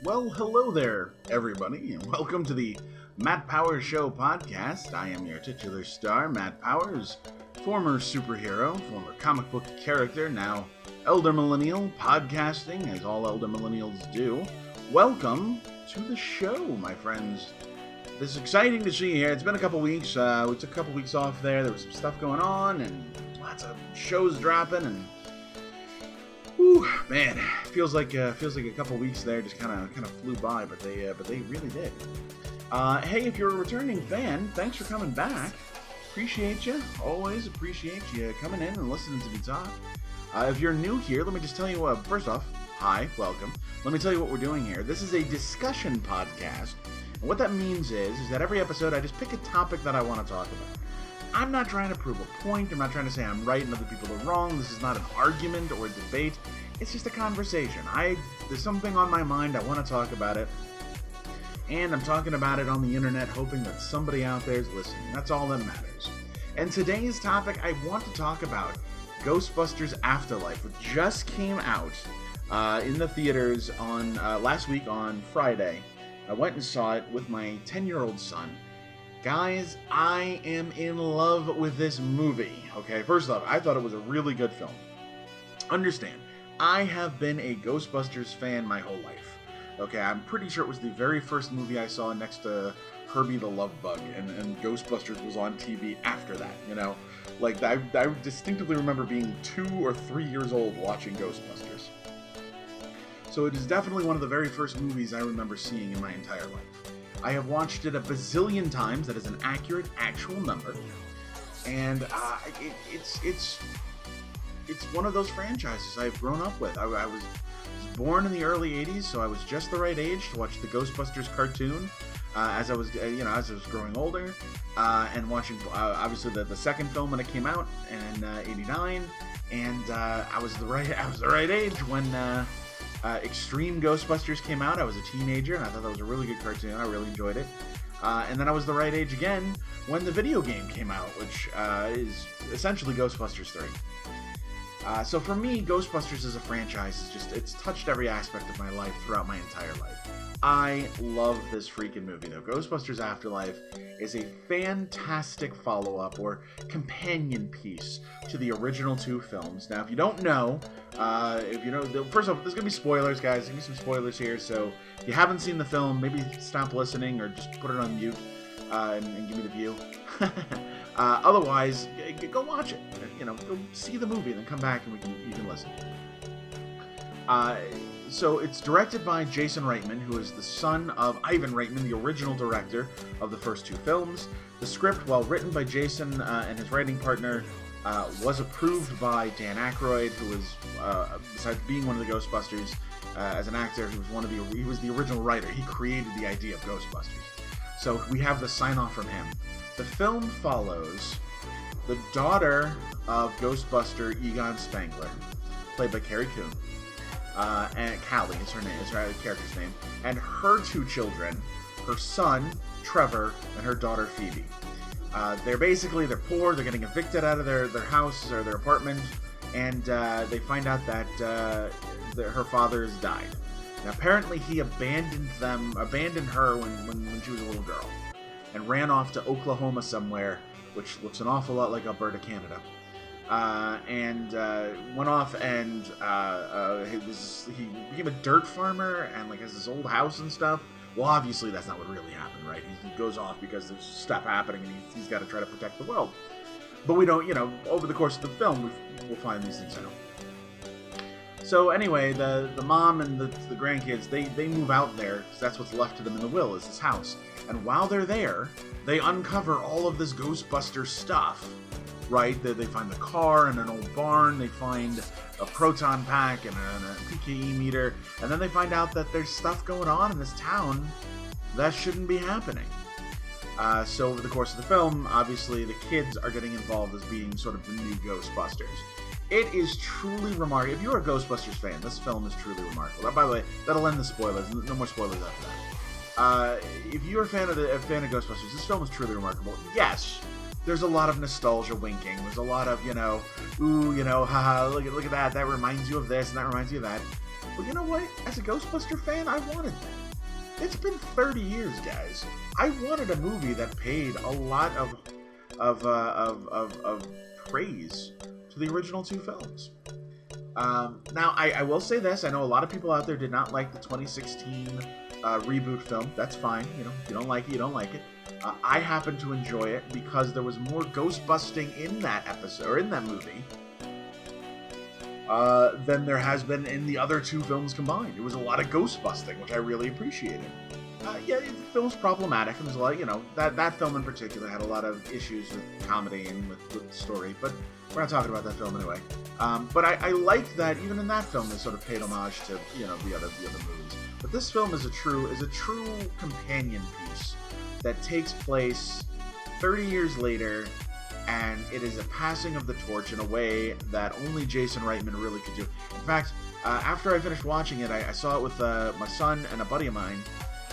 Well, hello there, everybody, and welcome to the Matt Powers Show podcast. I am your titular star, Matt Powers, former superhero, former comic book character, now elder millennial, podcasting, as all elder millennials do. Welcome to the show, my friends. This is exciting to see you here. It's been a couple weeks. We took a couple weeks off there. There was some stuff going on, and lots of shows dropping, and whew, man, feels like a couple weeks there just kind of flew by, but they really did. Hey, if you're a returning fan, thanks for coming back. Appreciate you. Always appreciate you coming in and listening to me talk. If you're new here, let me just tell you. First off, hi, welcome. Let me tell you what we're doing here. This is a discussion podcast, and what that means is that every episode I just pick a topic that I want to talk about. I'm not trying to prove a point. I'm not trying to say I'm right and other people are wrong. This is not an argument or a debate. It's just a conversation. There's something on my mind. I want to talk about it. And I'm talking about it on the internet, hoping that somebody out there is listening. That's all that matters. And today's topic, I want to talk about Ghostbusters Afterlife, which just came out in the theaters on last week on Friday. I went and saw it with my 10-year-old son. Guys, I am in love with this movie. Okay, first off, I thought it was a really good film. Understand, I have been a Ghostbusters fan my whole life. Okay, I'm pretty sure it was the very first movie I saw next to Herbie the Love Bug, and Ghostbusters was on TV after that, you know? Like, I distinctively remember being 2 or 3 years old watching Ghostbusters. So it is definitely one of the very first movies I remember seeing in my entire life. I have watched it a bazillion times. That is an accurate, actual number, and it's one of those franchises I've grown up with. I was born in the early '80s, so I was just the right age to watch the Ghostbusters cartoon as I was growing older, and watching obviously the second film when it came out in '89, and I was the right age when Extreme Ghostbusters came out. I was a teenager, and I thought that was a really good cartoon. I really enjoyed it. And then I was the right age again when the video game came out, which is essentially Ghostbusters 3. So for me, Ghostbusters as a franchise it's touched every aspect of my life throughout my entire life. I love this freaking movie, though. Ghostbusters Afterlife is a fantastic follow-up or companion piece to the original 2 films. Now, if you don't know, first off, there's going to be spoilers, guys. There's going to be some spoilers here, so if you haven't seen the film, maybe stop listening or just put it on mute and give me the view. Otherwise, go watch it. Go see the movie and then come back and you can listen. So it's directed by Jason Reitman, who is the son of Ivan Reitman, the original director of the first 2 films. The script, while written by Jason and his writing partner, was approved by Dan Aykroyd, who was, besides being one of the Ghostbusters, as an actor, he was the original writer. He created the idea of Ghostbusters. So we have the sign-off from him. The film follows the daughter of Ghostbuster Egon Spengler, played by Carrie Coon, and Callie is her character's name, and her 2 children, her son Trevor and her daughter Phoebe. They're poor. They're getting evicted out of their house or their apartment, and they find out that her father has died. Now, apparently, he abandoned her when she was a little girl, and ran off to Oklahoma somewhere, which looks an awful lot like Alberta, Canada. And went off and he became a dirt farmer and has this old house and stuff. Well, obviously that's not what really happened, right? He goes off because there's stuff happening and he's got to try to protect the world. But we don't, over the course of the film, we'll find these things out. So anyway, the mom and the grandkids, they move out there because that's what's left to them in the will is this house. And while they're there, they uncover all of this Ghostbuster stuff. Right, they find the car in an old barn, they find a proton pack and a PKE meter, and then they find out that there's stuff going on in this town that shouldn't be happening. So over the course of the film, obviously the kids are getting involved as being sort of the new Ghostbusters. It is truly remarkable. If you're a Ghostbusters fan, this film is truly remarkable. By the way, that'll end the spoilers. No more spoilers after that. If you're a fan of Ghostbusters, this film is truly remarkable. Yes, there's a lot of nostalgia winking. There's a lot of, ooh, haha, look at that. That reminds you of this and that reminds you of that. But you know what? As a Ghostbuster fan, I wanted that. It's been 30 years, guys. I wanted a movie that paid a lot of praise to the original two films. Now, I will say this. I know a lot of people out there did not like the 2016 reboot film. That's fine. You know, if you don't like it, you don't like it. I happen to enjoy it because there was more ghostbusting in that episode, or in that movie, than there has been in the other two films combined. It was a lot of ghostbusting, which I really appreciated. Yeah, the film's problematic, and there's a lot, you know, that film in particular had a lot of issues with comedy and with the story, but we're not talking about that film anyway. But I liked that even in that film they sort of paid homage to, you know, the other movies. But this film is a true companion piece that takes place 30 years later, and it is a passing of the torch in a way that only Jason Reitman really could do. In fact, after I finished watching it, I saw it with my son and a buddy of mine,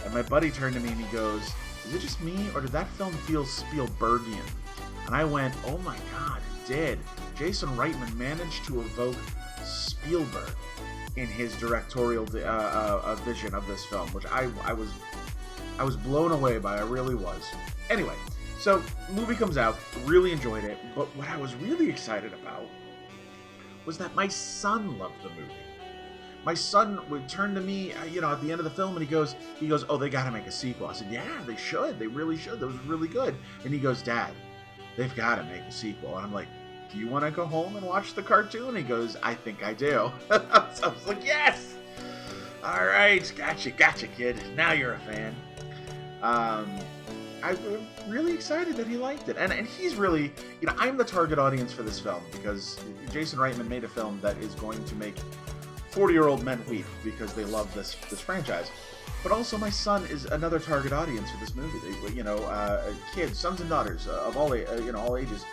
and my buddy turned to me and he goes, "Is it just me, or did that film feel Spielbergian?" And I went, "Oh my god, it did." Jason Reitman managed to evoke Spielberg in his directorial vision of this film, which I was blown away by. I really was. Anyway, so movie comes out, really enjoyed it, but what I was really excited about was that my son loved the movie. My son would turn to me, you know, at the end of the film, and he goes, "Oh, they got to make a sequel." I said, "Yeah, they should. They really should. That was really good." And he goes, "Dad, they've got to make a sequel." And I'm like, "Do you want to go home and watch the cartoon?" He goes, "I think I do." So I was like, "Yes! All right, gotcha, kid. Now you're a fan." I'm really excited that he liked it. And he's really, you know, I'm the target audience for this film because Jason Reitman made a film that is going to make 40-year-old men weep because they love this franchise. But also my son is another target audience for this movie. They, you know, kids, sons and daughters of all ages,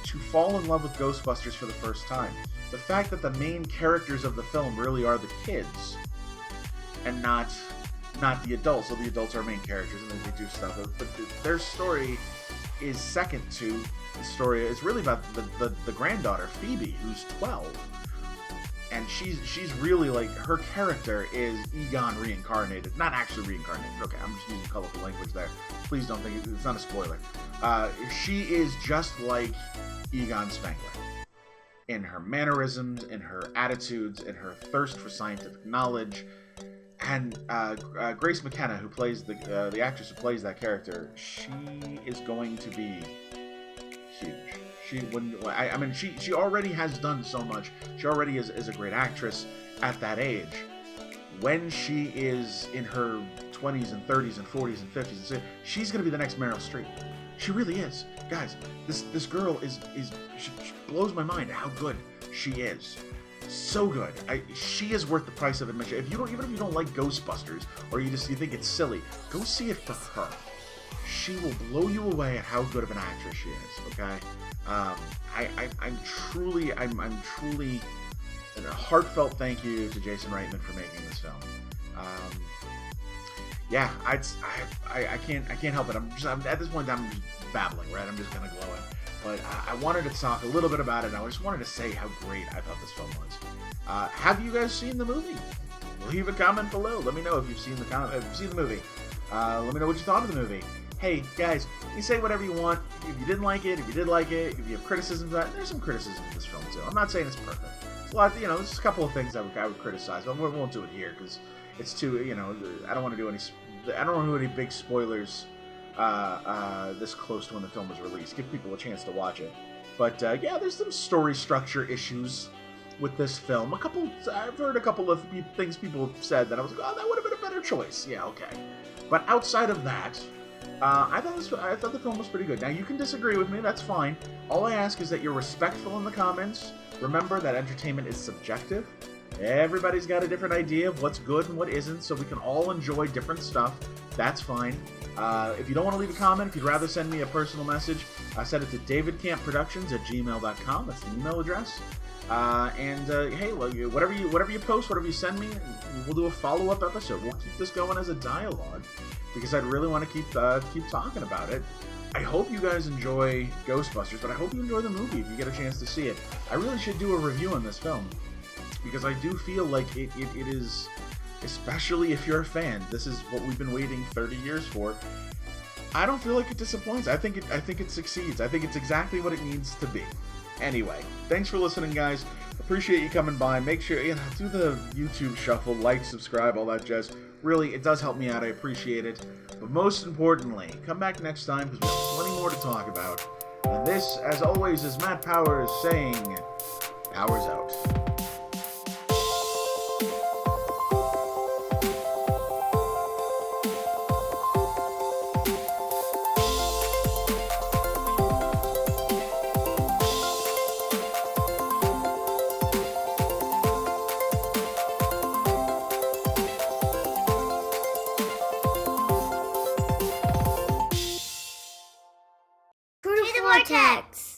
to fall in love with Ghostbusters for the first time. The fact that the main characters of the film really are the kids and not the adults. So the adults are main characters and they do stuff, but their story is second to the story. It's really about the granddaughter, Phoebe, who's 12. And she's really, like, her character is Egon reincarnated. Not actually reincarnated. Okay, I'm just using colorful language there. Please don't think it's not a spoiler. She is just like Egon Spengler in her mannerisms, in her attitudes, in her thirst for scientific knowledge. And Grace McKenna, who plays the actress who plays that character, she is going to be huge. She already has done so much. She already is a great actress at that age. When she is in her 20s and 30s and 40s and 50s, and 60s, she's going to be the next Meryl Streep. She really is. Guys, this girl she blows my mind how good she is. So good. She is worth the price of admission. Even if you don't like Ghostbusters or you think it's silly, go see it for her. She will blow you away at how good of an actress she is. Okay, I'm truly a heartfelt thank you to Jason Reitman for making this film. Yeah, I can't help it. I'm at this point I'm just babbling, right? I'm just gonna glow it. But I wanted to talk a little bit about it. And I just wanted to say how great I thought this film was. Have you guys seen the movie? Leave a comment below. Let me know if you've seen the movie. Let me know what you thought of the movie. Hey, guys, you say whatever you want. If you didn't like it, if you did like it, if you have criticisms of that, there's some criticism of this film, too. I'm not saying it's perfect. There's a lot, there's a couple of things I would criticize, but we won't do it here, because it's too, I don't want to do any big spoilers this close to when the film was released. Give people a chance to watch it. But, yeah, there's some story structure issues with this film. I've heard a couple of things people have said that I was like, oh, that would have been a better choice. Yeah, okay. But outside of that, I thought the film was pretty good. Now, you can disagree with me, that's fine. All I ask is that you're respectful in the comments. Remember that entertainment is subjective. Everybody's got a different idea of what's good and what isn't, so we can all enjoy different stuff. That's fine. If you don't want to leave a comment, if you'd rather send me a personal message, send it to davidcampproductions@gmail.com. That's the email address. Hey, whatever you post, whatever you send me, we'll do a follow-up episode. We'll keep this going as a dialogue because I'd really want to keep talking about it. I hope you guys enjoy Ghostbusters, but I hope you enjoy the movie if you get a chance to see it. I really should do a review on this film because I do feel like it is, especially if you're a fan, this is what we've been waiting 30 years for. I don't feel like it disappoints. I think it succeeds. I think it's exactly what it needs to be. Anyway, thanks for listening, guys. Appreciate you coming by. Make sure, do the YouTube shuffle, like, subscribe, all that jazz. Really, it does help me out. I appreciate it. But most importantly, come back next time because we have plenty more to talk about. And this, as always, is Matt Powers saying, Powers out. Through the vortex!